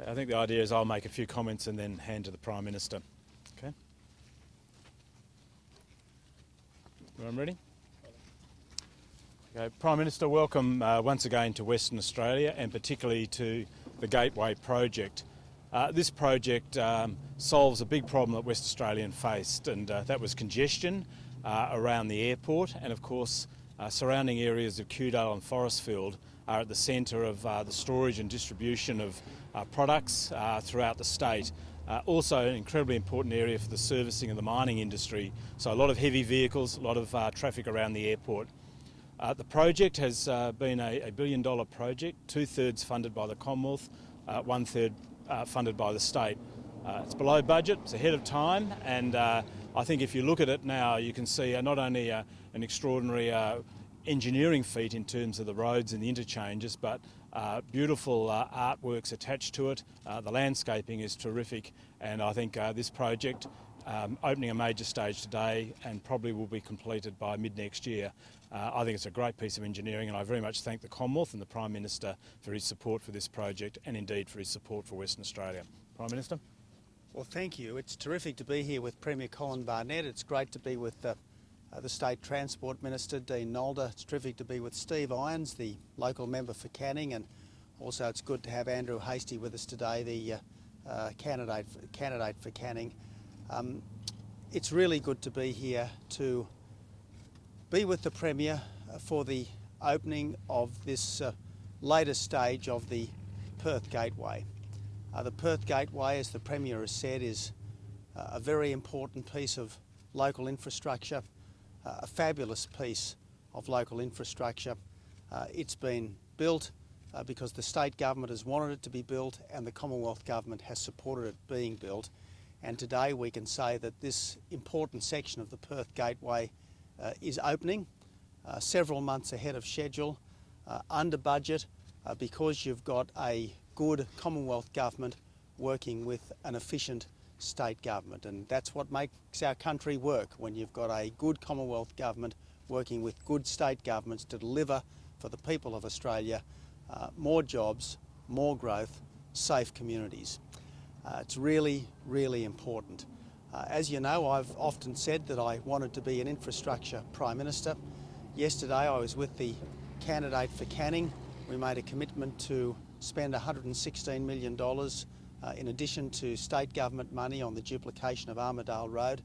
I think the idea is I'll make a few comments and then hand to the Prime Minister. Okay? Everyone ready? Okay, Prime Minister, welcome once again to Western Australia and particularly to the Gateway project. This project solves a big problem that West Australian faced, and that was congestion around the airport, and of course surrounding areas of Kewdale and Forestfield are at the centre of the storage and distribution of products throughout the state. Also an incredibly important area for the servicing of the mining industry, so a lot of heavy vehicles, a lot of traffic around the airport. The project has been a $1 billion project, 2/3 funded by the Commonwealth, 1/3 funded by the state. It's below budget, it's ahead of time, and I think if you look at it now you can see not only an extraordinary engineering feat in terms of the roads and the interchanges, but beautiful artworks attached to it. The landscaping is terrific, and I think this project, opening a major stage today and probably will be completed by mid-next year. I think it's a great piece of engineering, and I very much thank the Commonwealth and the Prime Minister for his support for this project and indeed for his support for Western Australia. Prime Minister? Well, thank you. It's terrific to be here with Premier Colin Barnett. It's great to be with the State Transport Minister, Dean Nolder. It's terrific to be with Steve Irons, the local member for Canning, and also it's good to have Andrew Hastie with us today, the candidate for Canning. It's really good to be here to be with the Premier for the opening of this latest stage of the Perth Gateway. The Perth Gateway, as the Premier has said, is a very important piece of local infrastructure, a fabulous piece of local infrastructure. It's been built because the state government has wanted it to be built and the Commonwealth government has supported it being built. And today we can say that this important section of the Perth Gateway is opening several months ahead of schedule, under budget, because you've got a good Commonwealth government working with an efficient state government, and that's what makes our country work, when you've got a good Commonwealth government working with good state governments to deliver for the people of Australia more jobs, more growth, safe communities. It's really, really important. As you know, I've often said that I wanted to be an infrastructure Prime Minister. Yesterday I was with the candidate for Canning. We made a commitment to spend $116 million in addition to state government money on the duplication of Armidale Road.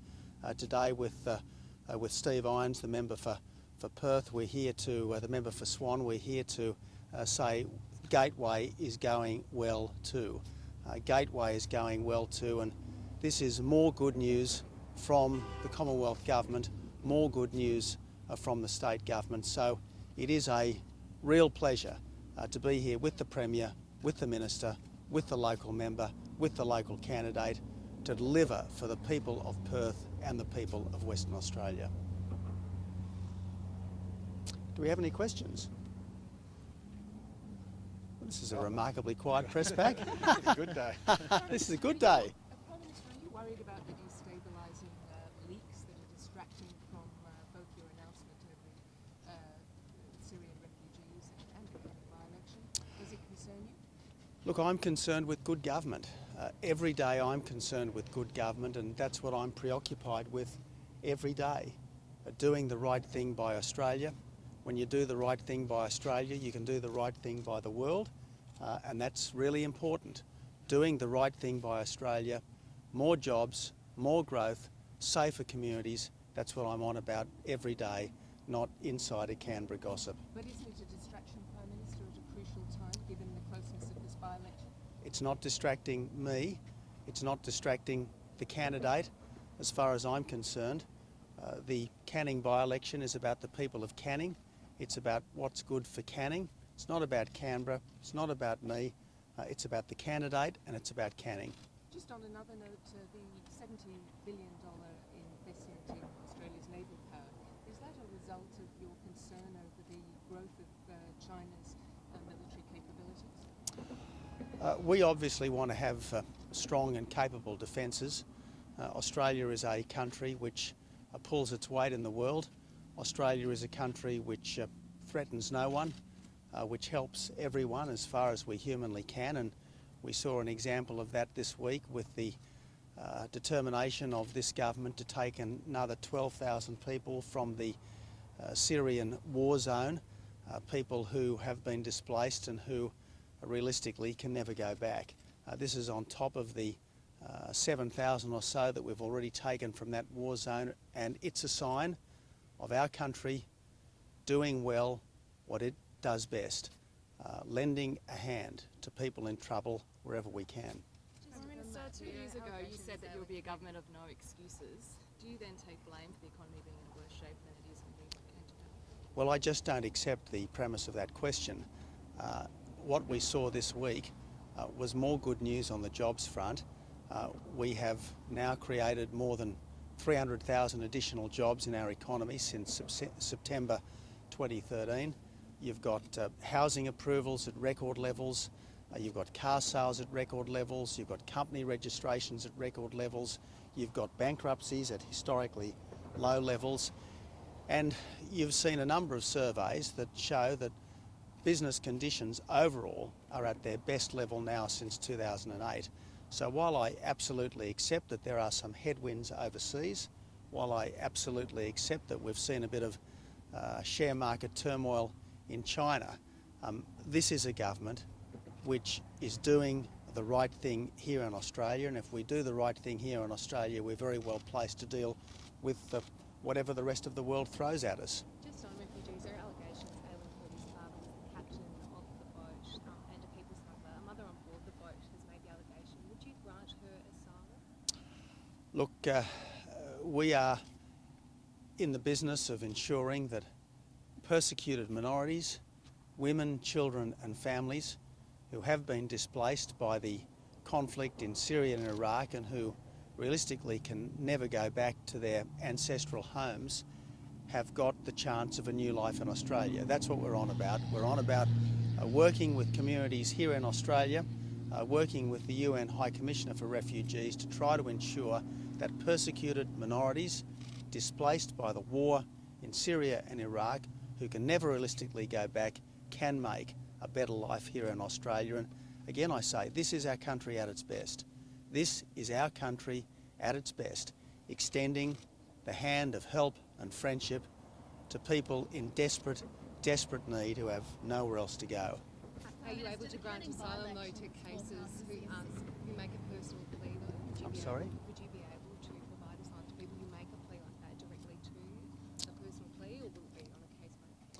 Today with Steve Irons, the member for Perth, we're here to, the member for Swan, we're here to say Gateway is going well too. Gateway is going well too, and this is more good news from the Commonwealth Government, more good news from the state government. So it is a real pleasure to be here with the Premier, with the Minister, with the local member, with the local candidate, to deliver for the people of Perth and the people of Western Australia. Do we have any questions? Well, this is a remarkably quiet press pack. It's a good day. This is a good day. Prime Minister, are you worried about the destabilising leaks that are distracting from both your announcement over Syrian refugees and the by-election? Does it concern you? Look, I'm concerned with good government. Every day I'm concerned with good government, and that's what I'm preoccupied with every day. Doing the right thing by Australia. When you do the right thing by Australia, you can do the right thing by the world, and that's really important. Doing the right thing by Australia, more jobs, more growth, safer communities, that's what I'm on about every day, not insider Canberra gossip. But isn't it a distraction, Prime Minister, at a crucial time, given the closeness of this by-election? It's not distracting me, it's not distracting the candidate. As far as I'm concerned, the Canning by-election is about the people of Canning. It's about what's good for Canning. It's not about Canberra, it's not about me, it's about the candidate and it's about Canning. Just on another note, the $70 billion investment in Australia's naval power, is that a result of your concern over the growth of China's military capabilities? We obviously want to have strong and capable defences. Australia is a country which pulls its weight in the world. Australia is a country which threatens no one, which helps everyone as far as we humanly can, and We saw an example of that this week with the determination of this government to take another 12,000 people from the Syrian war zone, people who have been displaced and who realistically can never go back. This is on top of the 7,000 or so that we've already taken from that war zone, and it's a sign of our country doing well what it does best, lending a hand to people in trouble wherever we can. Prime Minister, 2 years ago you said that you'll be a government of no excuses. Do you then take blame for the economy being in worse shape than it is when we came to power? Well, I just don't accept the premise of that question. What we saw this week was more good news on the jobs front. We have now created more than 300,000 additional jobs in our economy since September 2013. You've got housing approvals at record levels, you've got car sales at record levels, you've got company registrations at record levels, you've got bankruptcies at historically low levels, and you've seen a number of surveys that show that business conditions overall are at their best level now since 2008. So while I absolutely accept that there are some headwinds overseas, while I absolutely accept that we've seen a bit of share market turmoil in China, this is a government which is doing the right thing here in Australia, and if we do the right thing here in Australia, we're very well placed to deal with whatever the rest of the world throws at us. Just on refugees, there are allegations Aileen Purdy's father was the captain of the boat and a people smuggler. A mother on board the boat has made the allegation. Would you grant her asylum? Look, we are in the business of ensuring that persecuted minorities, women, children and families who have been displaced by the conflict in Syria and Iraq and who realistically can never go back to their ancestral homes have got the chance of a new life in Australia. That's what we're on about. We're on about working with communities here in Australia, working with the UN High Commissioner for Refugees to try to ensure that persecuted minorities displaced by the war in Syria and Iraq who can never realistically go back can make a better life here in Australia. And again I say, this is our country at its best. This is our country at its best, extending the hand of help and friendship to people in desperate need who have nowhere else to go. Are you able to grant asylum though to cases who make a personal plea though? I'm sorry? Would you be able to provide asylum to people who make a plea like that directly to a personal plea, or will it be on a case-by-case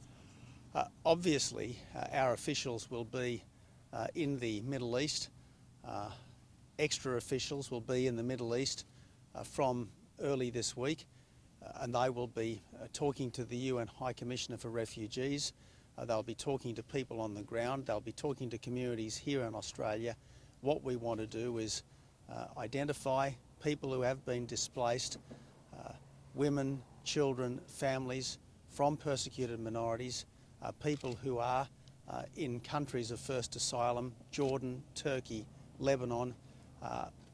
basis? Obviously, our officials will be in the Middle East. Extra officials will be in the Middle East from early this week, and they will be talking to the UN High Commissioner for Refugees. They'll be talking to people on the ground. They'll be talking to communities here in Australia. What we want to do is identify people who have been displaced, women, children, families from persecuted minorities, people who are in countries of first asylum, Jordan, Turkey, Lebanon.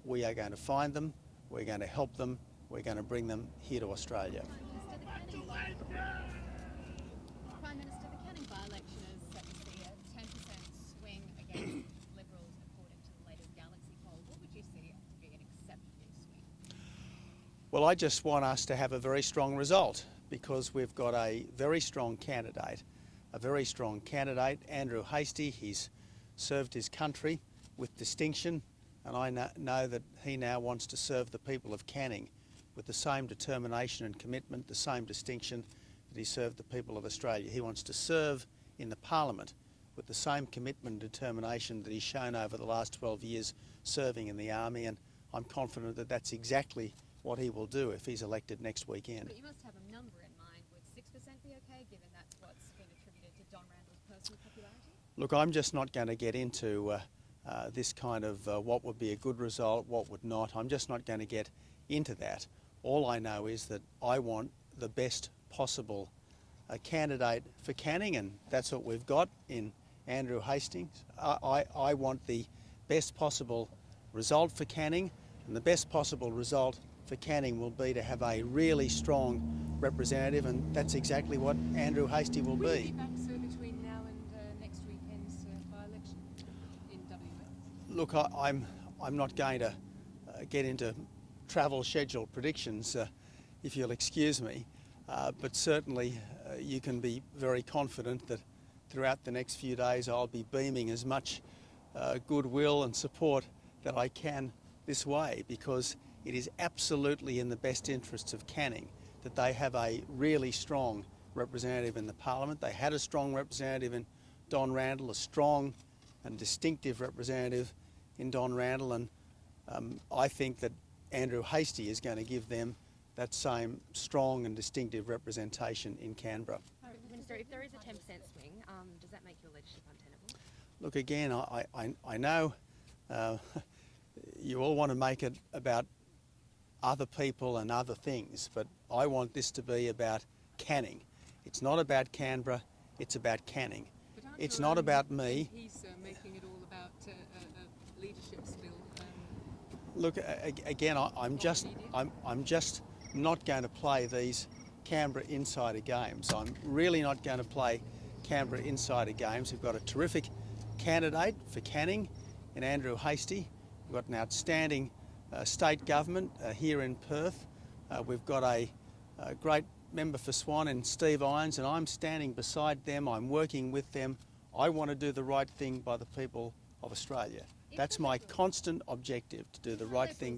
We are going to find them, we're going to help them, we're going to bring them here to Australia. Prime Minister, the Canning by-election is set to see a 10% swing against Liberals according to the latest Galaxy poll. What would you see to be an acceptable swing? Well, I just want us to have a very strong result because we've got a very strong candidate, Andrew Hastie. He's served his country with distinction, and I know that he now wants to serve the people of Canning with the same determination and commitment, the same distinction that he served the people of Australia. He wants to serve in the Parliament with the same commitment and determination that he's shown over the last 12 years serving in the Army, and I'm confident that that's exactly what he will do if he's elected next weekend. But you must have a number in mind. Would 6% be okay, given that's what's been attributed to Don Randall's personal popularity? Look, I'm just not going to get into this kind of what would be a good result, what would not. I'm just not going to get into that. All I know is that I want the best possible candidate for Canning, and that's what we've got in Andrew Hastings. I want the best possible result for Canning, and the best possible result for Canning will be to have a really strong representative, and that's exactly what Andrew Hastie will Will you be. be back, sir, between now and next weekend's by-election in WA? Look, I'm not going to get into travel schedule predictions, if you'll excuse me, but certainly you can be very confident that throughout the next few days I'll be beaming as much goodwill and support that I can this way, because it is absolutely in the best interests of Canning that they have a really strong representative in the Parliament. They had a strong representative in Don Randall, a strong and distinctive representative in Don Randall, and I think that Andrew Hastie is going to give them that same strong and distinctive representation in Canberra. Minister, if there is a 10% swing, does that make your leadership untenable? Look, again, I know you all want to make it about other people and other things, but I want this to be about Canning. It's not about Canberra, it's about Canning. It's not about me. He's making it all about a leadership still. Look, again, I'm just not going to play these Canberra insider games. I'm really not going to play Canberra insider games. We've got a terrific candidate for Canning in Andrew Hastie. We've got an outstanding state government here in Perth. We've got a great member for Swan in Steve Irons, and I'm standing beside them. I'm working with them. I want to do the right thing by the people of Australia. That's my constant objective, to do the right thing